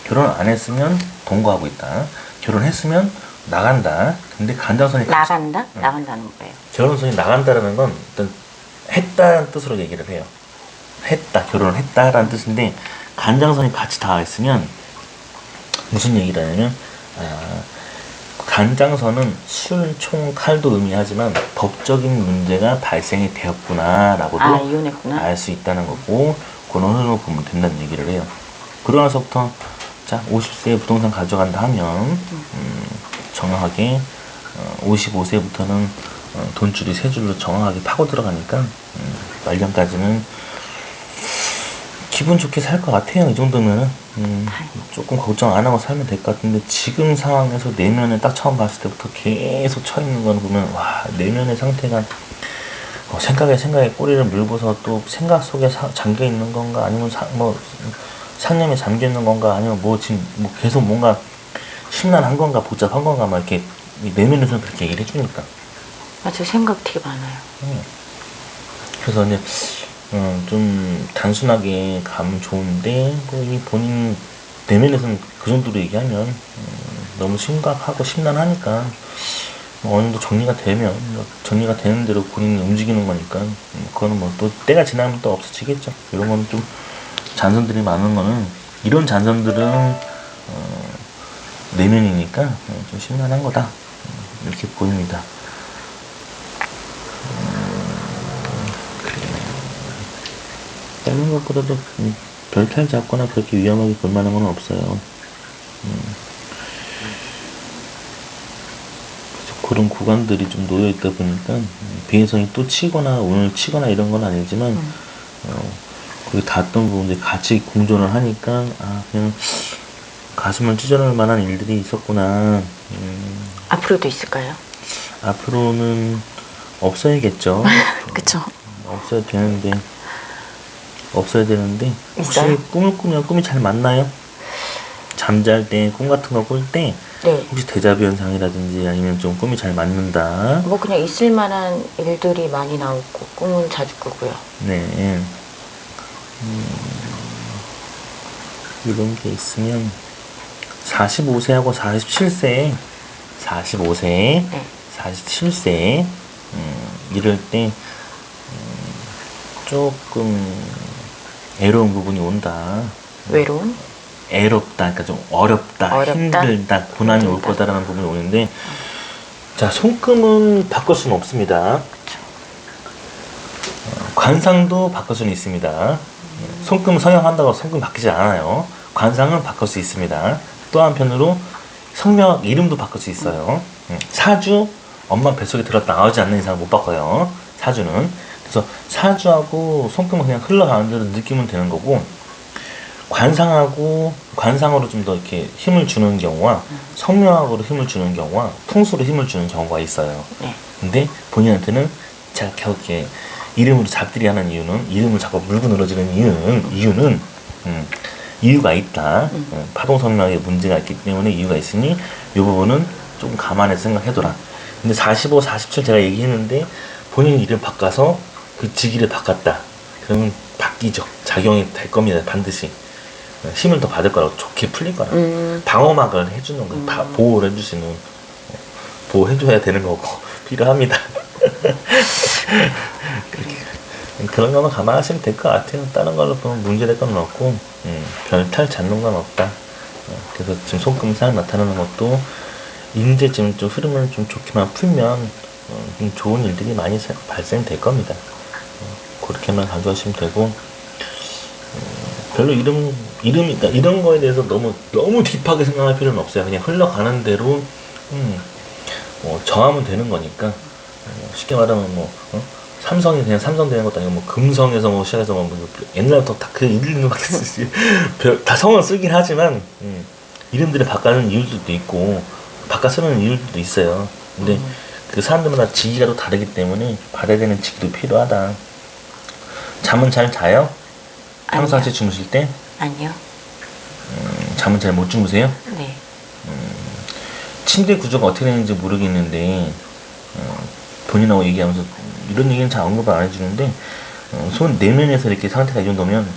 결혼 안 했으면 동거하고 있다. 결혼했으면 나간다. 근데 간장선이 나간다? 나간다는 거예요. 결혼선이 나간다라는 건 일단 했다는 뜻으로 얘기를 해요. 했다, 결혼을 했다라는 뜻인데 간장선이 같이 닿아 있으면 무슨 얘기를 하냐면 간장선은 술, 총, 칼도 의미하지만 법적인 문제가 발생이 되었구나라고도 이혼했구나. 알 수 있다는 거고, 그런 흐름을 보면 된다는 얘기를 해요. 그러고 나서부터 자 50세에 부동산 가져간다 하면 정확하게 55세부터는 돈줄이 세 줄로 정확하게 파고 들어가니까 말년까지는 기분 좋게 살 것 같아요. 이 정도면은 조금 걱정 안 하고 살면 될 것 같은데, 지금 상황에서 내면에 딱 처음 봤을 때부터 계속 쳐 있는 걸 보면 와, 내면의 상태가 생각에 꼬리를 물고서 또 생각 속에 잠겨 있는 건가, 아니면 상념에 잠겨 있는 건가, 아니면 지금 계속 뭔가 심란한 건가 복잡한 건가 막 이렇게 내면에서 그렇게 얘기를 해주니까. 맞아, 생각 되게 많아요. 그래서 이제 좀 단순하게 가면 좋은데 이 본인 내면에서는 그 정도로 얘기하면 너무 심각하고 심란하니까 어느 정도 정리가 되면 정리가 되는 대로 본인이 움직이는 거니까 그거는 또 때가 지나면 또 없어지겠죠. 이런 거는 좀 잔선들이 많은 거는, 이런 잔선들은 내면이니까 좀 심란한 거다, 이렇게 보입니다. 다른 것보다도 별탈 잡거나 그렇게 위험하게 볼 만한 건 없어요. 그래서 그런 구간들이 좀 놓여 있다 보니까 비행성이 또 치거나 오늘 치거나 이런 건 아니지만 거기 닿았던 부분들이 같이 공존을 하니까 그냥 가슴을 찢어놓을 만한 일들이 있었구나. 앞으로도 있을까요? 앞으로는 없어야겠죠. 그쵸. 없어야 되는데 혹시 있어요? 꿈을 꾸면 꿈이 잘 맞나요? 잠잘 때 꿈 같은 거 꿀 때 네. 혹시 데자뷰 현상이라든지 아니면 좀 꿈이 잘 맞는다. 그냥 있을 만한 일들이 많이 나오고 꿈은 자주 꾸고요. 네. 이런 게 있으면 45세하고 47세, 45세, 네. 47세 이럴 때 조금 애로운 부분이 온다. 외로운? 애롭다, 그러니까 좀 어렵다, 힘들다, 고난이 올 거다라는 부분이 오는데, 자, 손금은 바꿀 수는 없습니다. 관상도 바꿀 수는 있습니다. 손금 성형한다고 손금 바뀌지 않아요. 관상은 바꿀 수 있습니다. 또 한편으로 성명 이름도 바꿀 수 있어요. 사주, 엄마 뱃속에 들었다 나오지 않는 이상 못 바꿔요. 사주는. 그래서 사주하고 손금은 그냥 흘러가는 대로 느끼면 되는 거고, 관상으로 좀 더 이렇게 힘을 주는 경우와 성명학으로 힘을 주는 경우와 풍수로 힘을 주는 경우가 있어요. 네. 근데 본인한테는 제가 이렇게 이름으로 잡들이 하는 이유는, 이름을 자꾸 물고 늘어지는 이유는 이유가 있다. 파동 성명학에 문제가 있기 때문에 이유가 있으니 이 부분은 조금 감안해서 생각해둬라. 근데 45, 47 제가 얘기했는데 본인 이름 바꿔서 그 직위를 바꿨다. 그러면 바뀌죠. 작용이 될 겁니다. 반드시. 힘을 더 받을 거라고, 좋게 풀릴 거라고. 방어막을 해주는 거예요. 보호를 해줄 수 있는, 보호해줘야 되는 거고 필요합니다. 그런 거만 감안하시면 될 것 같아요. 다른 걸로 보면 문제될 건 없고, 별탈 잡는 건 없다. 그래서 지금 손금상 나타나는 것도 이제 지금 좀 흐름을 좀 좋게만 풀면 좀 좋은 일들이 많이 발생될 겁니다. 그렇게만 가져가시면 되고, 별로 그러니까 이런 거에 대해서 너무 딥하게 생각할 필요는 없어요. 그냥 흘러가는 대로 정하면 되는 거니까. 쉽게 말하면 삼성이 그냥 삼성 되는 것도 아니고 금성에서 시작해서 옛날부터 다 그 이름밖에 쓰지. 다 성을 쓰긴 하지만 이름들을 바꾸는 이유들도 있고 바꿔 쓰는 이유들도 있어요. 근데 그 사람들마다 직위가 또 다르기 때문에 받아야 되는 직위도 필요하다. 잠은 잘 자요? 평상시 주무실 때? 아니요. 잠은 잘 못 주무세요? 네. 침대 구조가 어떻게 되는지 모르겠는데 본인하고 얘기하면서 이런 얘기는 잘 언급을 안 해주는데 손 내면에서 이렇게 상태가 이 정도면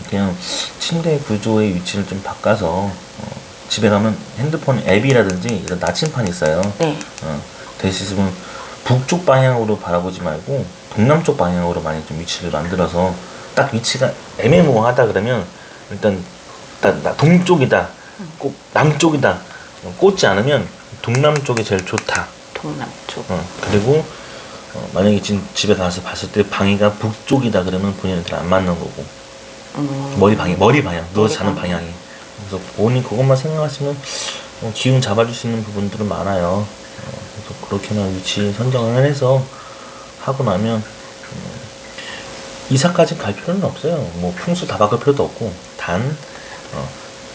그냥 침대 구조의 위치를 좀 바꿔서 집에 가면 핸드폰 앱이라든지 이런 나침판이 있어요. 네. 대신에 북쪽 방향으로 바라보지 말고 동남쪽 방향으로 많이 좀 위치를 만들어서 딱 위치가 애매모호하다 그러면 일단 동쪽이다, 꼭 남쪽이다 꽂지 않으면 동남쪽이 제일 좋다. 동남쪽. 그리고 만약에 지금 집에 가서 봤을 때 방위가 북쪽이다 그러면 본인한테 안 맞는 거고 머리 방향 누워서 자는 방향이. 그래서 본인 그것만 생각하시면 기운 잡아줄 수 있는 부분들은 많아요. 그래서 그렇게만 위치 선정을 해서 하고 나면 이사까지 갈 필요는 없어요. 뭐 풍수 다 바꿀 필요도 없고 단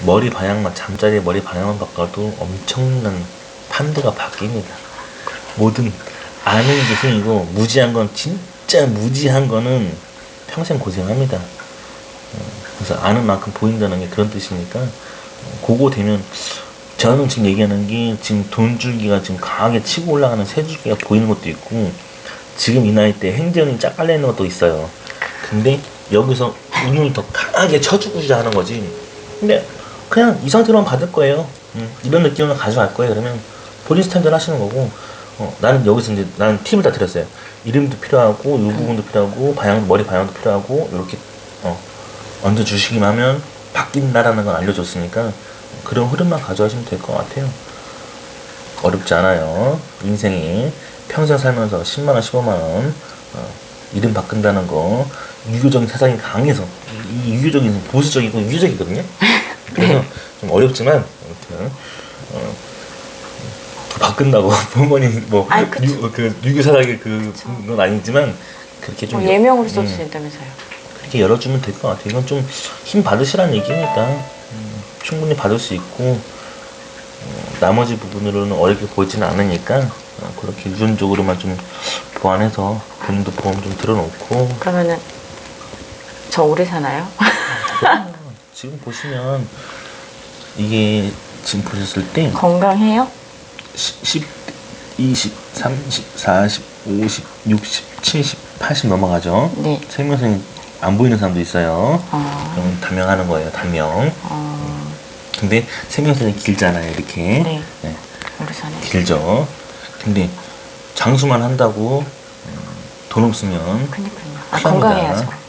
머리 방향만 잠자리 머리 방향만 바꿔도 엄청난 판도가 바뀝니다. 뭐든 아는 게 힘이고 무지한 건 진짜 무지한 거는 평생 고생합니다. 그래서 아는 만큼 보인다는 게 그런 뜻이니까 그거 되면 저는 지금 얘기하는 게 지금 돈줄기가 지금 강하게 치고 올라가는 세 줄기가 보이는 것도 있고 지금 이 나이 때 행전이 짝 깔려 있는 것도 있어요. 근데 여기서 운을 더 강하게 쳐주고자 하는 거지. 근데 그냥 이 상태로만 받을 거예요. 이런 느낌을 가져갈 거예요. 그러면 본인 스탠드를 하시는 거고 나는 여기서 이제 나는 팀을 다 드렸어요. 이름도 필요하고 이 부분도 필요하고 머리 방향도 필요하고 이렇게 얹어주시기만 하면 바뀐다라는 걸 알려줬으니까 그런 흐름만 가져가시면 될 것 같아요. 어렵지 않아요. 인생이 평생 살면서 10만원 15만원 이름 바꾼다는 거 유교적인 세상이 강해서 이 유교적인 보수적이고 유교적이거든요. 그래서 좀 어렵지만 아무튼 바꾼다고 부모님 그 유교 사상의 그건 아니지만 그렇게 좀 예명으로 써도 된다면서요. 그렇게 열어주면 될 것 같아요. 이건 좀 힘 받으시라는 얘기니까 충분히 받을 수 있고 나머지 부분으로는 어렵게 보이지는 않으니까 그렇게 유전적으로만 좀 보완해서 본인도 보험 좀 들어놓고. 그러면은 저 오래 사나요? 지금 보시면 이게 지금 보셨을 때 건강해요? 10, 20, 30, 40, 50, 60, 70, 80 넘어가죠. 네. 생명선이 안 보이는 사람도 있어요. 그럼 단명하는 거예요. 단명. 근데 생명선이 길잖아요. 이렇게. 네. 네. 오래 사네. 길죠. 근데 장수만 한다고 돈 없으면 그니까요. 큰일 납니다. 건강해야죠.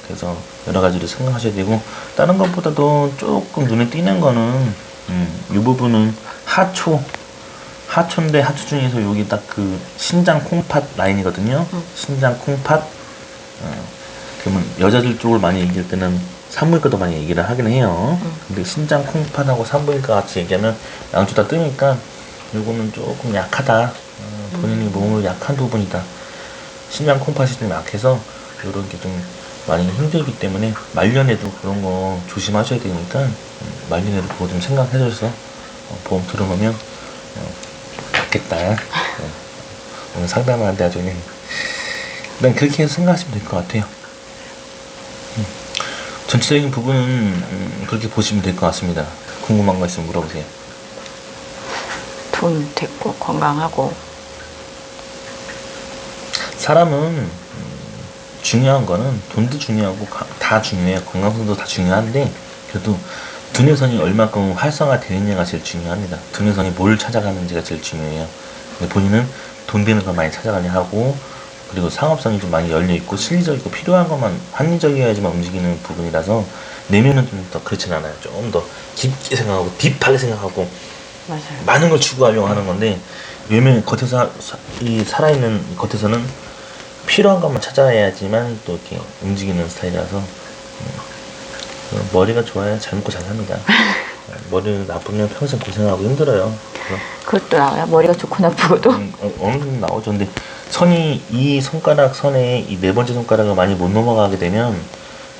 그래서 여러 가지를 생각하셔야 되고 다른 것보다도 조금 눈에 띄는 거는 이 부분은 하초인데 하초 중에서 여기 딱 그 신장 콩팥 라인이거든요. 신장 콩팥. 그러면 여자들 쪽을 많이 얘기할 때는 산부인과도 많이 얘기를 하긴 해요. 근데 신장 콩팥하고 산부인과 같이 얘기하면 양쪽 다 뜨니까 요거는 조금 약하다. 본인이 몸으로 약한 부분이다. 신장 콩팥이 좀 약해서 요런 게 좀 많이 힘들기 때문에 말년에도 그런 거 조심하셔야 되니까 말년에도 그거 좀 생각해줘서 보험 들어놓으면 낫겠다. 오늘 상담하는데 아주 그냥 난 그렇게 해서 생각하시면 될 것 같아요. 전체적인 부분은 그렇게 보시면 될 것 같습니다. 궁금한 거 있으면 물어보세요. 돈 됐고 건강하고. 사람은 중요한 거는 돈도 중요하고 다 중요해요. 건강성도 다 중요한데 그래도 두뇌선이 얼마큼 활성화되느냐가 제일 중요합니다. 두뇌선이 뭘 찾아가는지가 제일 중요해요. 근데 본인은 돈 되는 걸 많이 찾아가려 하고 그리고 상업성이 좀 많이 열려있고 실리적이고 필요한 것만 합리적이어야지만 움직이는 부분이라서 내면은 좀 더 그렇진 않아요. 좀 더 깊게 생각하고 딥하게 생각하고 맞아요. 많은 걸 추구하려고 하는 건데 외면 겉에서 이 살아있는 겉에서는 필요한 것만 찾아야지만 또 이렇게 움직이는 스타일이라서 머리가 좋아야 잘 먹고 잘 삽니다. 머리 나쁘면 평생 고생하고 힘들어요. 그것도 나와요? 머리가 좋고 나쁘고도? 어느 정도 나오죠. 근데 선이 이 손가락 선에 이 네 번째 손가락을 많이 못 넘어가게 되면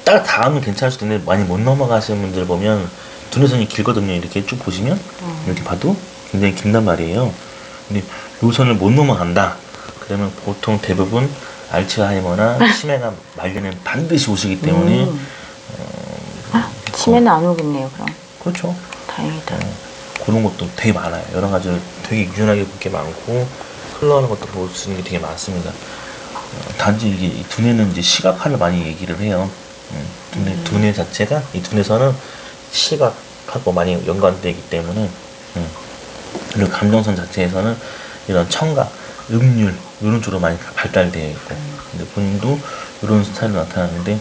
딱 닿으면 괜찮을 수도 있는데 많이 못 넘어가시는 분들 보면 두뇌 선이 길거든요. 이렇게 쭉 보시면 이렇게 봐도 굉장히 긴단 말이에요. 근데 요 선을 못 넘어간다. 그러면 보통 대부분 알츠하이머나 치매가 말년에 반드시 오시기 때문에 치매는 안 오겠네요, 그럼. 그렇죠. 다행이다. 그런 것도 되게 많아요. 여러 가지 되게 유연하게 볼 게 많고 흘러가는 것도 볼 수 있는 게 되게 많습니다. 단지 이게 이 두뇌는 이제 시각화를 많이 얘기를 해요. 두뇌 자체가 이 두뇌선은 시각하고 많이 연관되기 때문에 그리고 감정선 자체에서는 이런 청각, 음률 이런 쪽으로 많이 발달되어 있고 근데 본인도 이런 스타일로 나타나는데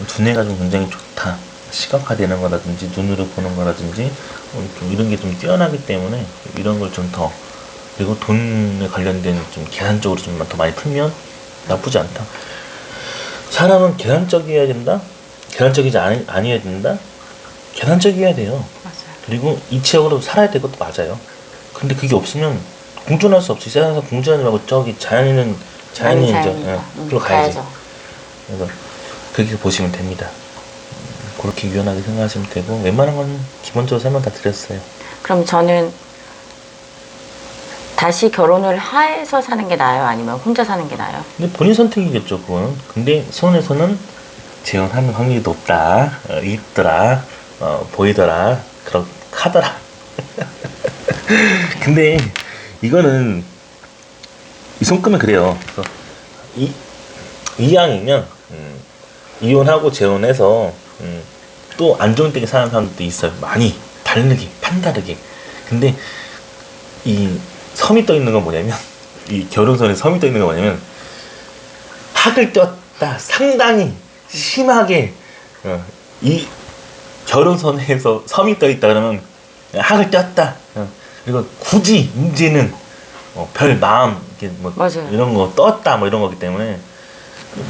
두뇌가 좀 굉장히 좋다. 시각화되는 거라든지 눈으로 보는 거라든지 좀 이런 게 좀 뛰어나기 때문에 이런 걸 좀 더 그리고 돈에 관련된 좀 계산적으로 좀 더 많이 풀면 나쁘지 않다. 사람은 계산적이어야 된다? 계산적이지 아니어야 된다? 계산적이어야 돼요. 맞아요. 그리고 이치적으로 살아야 될 것도 맞아요. 근데 그게 없으면 공존할 수 없지. 세상에서 공존하지 말고 저기 자연인은 이제 그로 가야지. 그래서 그렇게 보시면 됩니다. 그렇게 유연하게 생각하시면 되고 웬만한 건 기본적으로 설명 다 드렸어요. 그럼 저는 다시 결혼을 해서 사는 게 나아요? 아니면 혼자 사는 게 나아요? 근데 본인 선택이겠죠, 그건. 근데 손에서는 재혼하는 확률이 높다, 있더라, 보이더라, 그렇 하더라. 근데 이거는 이 손금은 그래요. 그래서 이왕이면 이혼하고 재혼해서 또 안정되게 사는 사람들도 있어요. 많이 다르게 판다르게. 근데 이 섬이 떠 있는 건 뭐냐면 이 결혼선에 섬이 떠 있는 건 뭐냐면 학을 떴다 상당히 심하게 이 결혼선에서 섬이 떠 있다 그러면 학을 떴다. 그리고 굳이 이제는 별 마음 이렇게 뭐 맞아요. 이런 거 떴다 뭐 이런 거기 때문에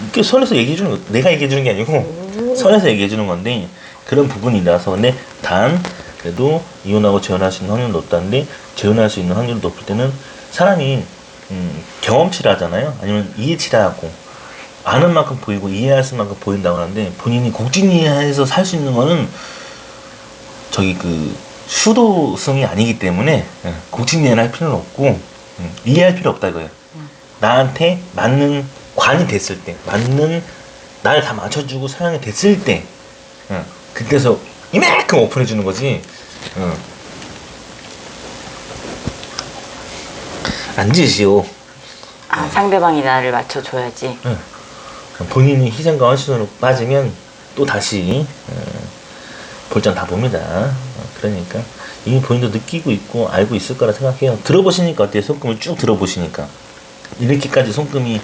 이렇게 선에서 얘기해 주는 거 내가 얘기해 주는 게 아니고 선에서 얘기해 주는 건데 그런 부분이라서 근데 단 그래도 이혼하고 재혼할 수 있는 확률이 높다는데 재혼할 수 있는 확률이 높을 때는 사람이 경험치를 하잖아요. 아니면 이해치를 하고 아는 만큼 보이고 이해할 수 만큼 보인다고 하는데 본인이 국진이해서 살 수 있는 거는 저기 그 수도승이 아니기 때문에 국진이해를 할 필요는 없고 이해할 필요 없다 이거예요. 나한테 맞는 관이 됐을 때 맞는 날 다 맞춰주고 사랑이 됐을 때 그때서 이만큼 오픈해 주는 거지. 앉으시오. 상대방이 나를 맞춰줘야지. 본인이 희생과 헌신으로 빠지면 또 다시 볼장 다 봅니다. 그러니까 이미 본인도 느끼고 있고 알고 있을 거라 생각해요. 들어보시니까 어때요? 손금을 쭉 들어보시니까 이렇게까지 손금이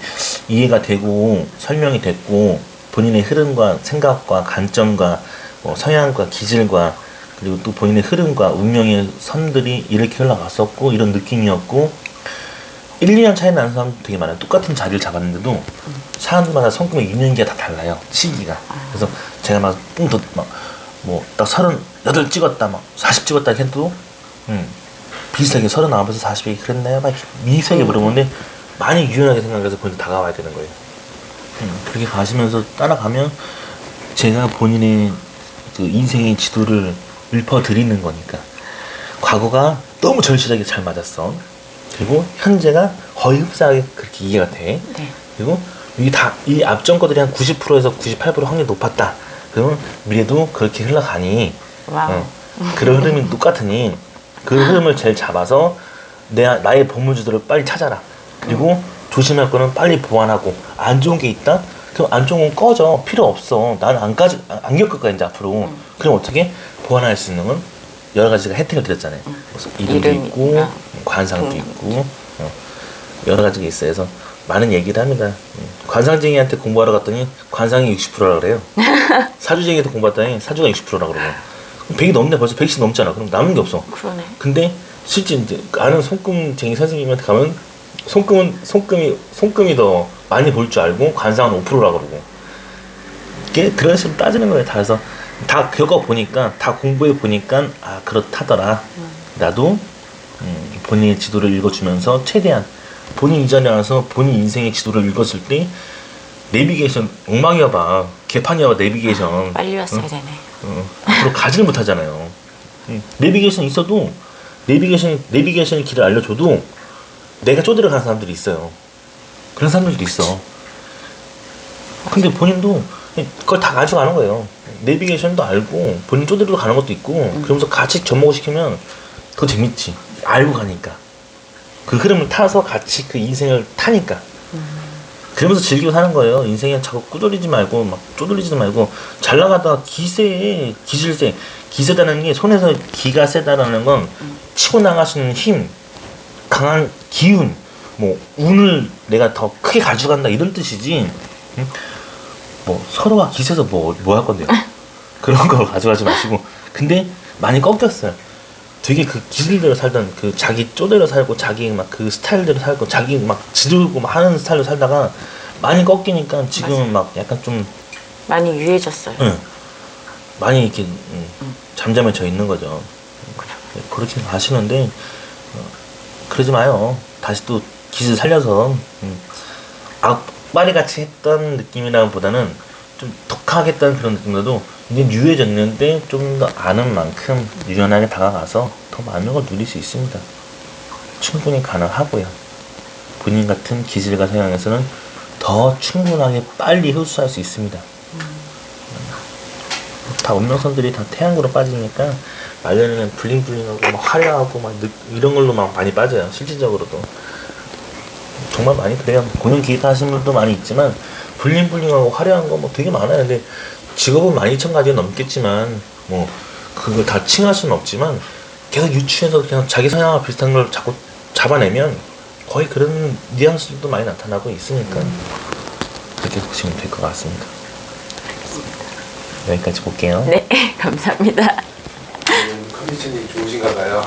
이해가 되고 설명이 됐고 본인의 흐름과 생각과 관점과 성향과 기질과 그리고 또 본인의 흐름과 운명의 선들이 이렇게 흘러갔었고 이런 느낌이었고 1, 2년 차이 나는 사람도 되게 많아요. 똑같은 자리를 잡았는데도 사람들마다 손금의 있는 게 다 달라요. 시기가. 그래서 제가 막 딱 38 찍었다 막 40 찍었다 해도 비슷하게 39에서 40이 그랬나요? 막 미세하게 물어보는데 많이 유연하게 생각해서 본인 다가와야 되는 거예요. 그렇게 가시면서 따라가면 제가 본인의 그 인생의 지도를 읊어드리는 거니까 과거가 너무 절실하게 잘 맞았어. 그리고 현재가 거의 흡사하게 그렇게 이해가 돼. 네. 그리고 이 앞전 것들이 한 90%에서 98% 확률이 높았다. 그러면 미래도 그렇게 흘러가니 와우. 그런 흐름이 똑같으니 그 흐름을 제일 잡아서 나의 보물주들을 빨리 찾아라. 그리고 조심할 거는 빨리 보완하고 안 좋은 게 있다? 그럼 안 좋은 건 꺼져. 필요 없어. 나는 안 겪을 거야 이제 앞으로. 그럼 어떻게 보완할 수 있는 건 여러 가지가 혜택을 드렸잖아요. 이름도 있고 관상도 있고 여러 가지가 있어요. 그래서 많은 얘기를 합니다. 관상쟁이한테 공부하러 갔더니 관상이 60%라 그래요. 사주쟁이한테 공부했더니 사주가 60%라 그러고 100이 넘네. 벌써 100씩 넘잖아. 그럼 남은 게 없어. 그러네. 근데 실제 이제 아는 손금쟁이 선생님한테 가면 손금이 더 많이 볼 줄 알고 관상은 5%라 그러고 이게 그런 식으로 따지는 거예요. 다. 그래서 다 겪어보니까, 다 공부해보니까, 아, 그렇다더라. 나도 본인의 지도를 읽어주면서 최대한 본인 이전에 와서 본인 인생의 지도를 읽었을 때 내비게이션 엉망이어봐. 개판이어봐, 내비게이션. 빨리 왔어야 되네. 앞으로 가지를 못하잖아요. 내비게이션 있어도 내비게이션의 길을 알려줘도 내가 쪼들어 가는 사람들이 있어요. 그런 사람들도 있어. 근데 본인도 그걸 다 가져가는 거예요. 내비게이션도 알고 본인 쪼들어 가는 것도 있고 그러면서 같이 접목을 시키면 더 재밌지. 알고 가니까 그 흐름을 타서 같이 그 인생을 타니까 그러면서 즐기고 사는 거예요. 인생에 자꾸 꾸돌리지 말고 막 쪼들리지도 말고 잘 나가다가 기세다는 게 손에서 기가 세다라는 건 치고 나갈 수 있는 힘, 강한 기운, 뭐 운을 내가 더 크게 가져간다 이런 뜻이지. 응? 뭐 서로가 기세서 뭐 할 건데요. 그런 걸 가져가지 마시고. 근데 많이 꺾였어요. 되게 그 기질대로 살던 그 자기 쪼대로 살고 자기 막 그 스타일대로 살고 자기 막 지르고 막 하는 스타일로 살다가 많이 꺾이니까 지금은 막 약간 좀 많이 유해졌어요. 많이 이렇게 잠잠해져 있는 거죠. 그렇게 하시는데 그러지 마요. 다시 또 기질 살려서 악바리 같이 했던 느낌이라기보다는 좀 독하겠다는 그런 느낌보다도 이제 유해졌는데 좀 더 아는 만큼 유연하게 다가가서 더 많은 걸 누릴 수 있습니다. 충분히 가능하고요. 본인 같은 기질과 성향에서는 더 충분하게 빨리 흡수할 수 있습니다. 다 운명선들이 다 태양으로 빠지니까 말년에는 블링블링하고 막 화려하고 막 이런 걸로 막 많이 빠져요. 실질적으로도 정말 많이 그래요. 공연 기타 하시는 분도 많이 있지만 블링블링하고 화려한 거 뭐 되게 많아요. 근데 직업은 12,000가지가 넘겠지만 뭐 그걸 다 칭할 수는 없지만 계속 유추해서 그냥 자기 성향과 비슷한 걸 자꾸 잡아내면 거의 그런 뉘앙스도 많이 나타나고 있으니까 그렇게 보시면 될 것 같습니다. 여기까지 볼게요. 네, 감사합니다. 컨디션이 좋으신가 봐요.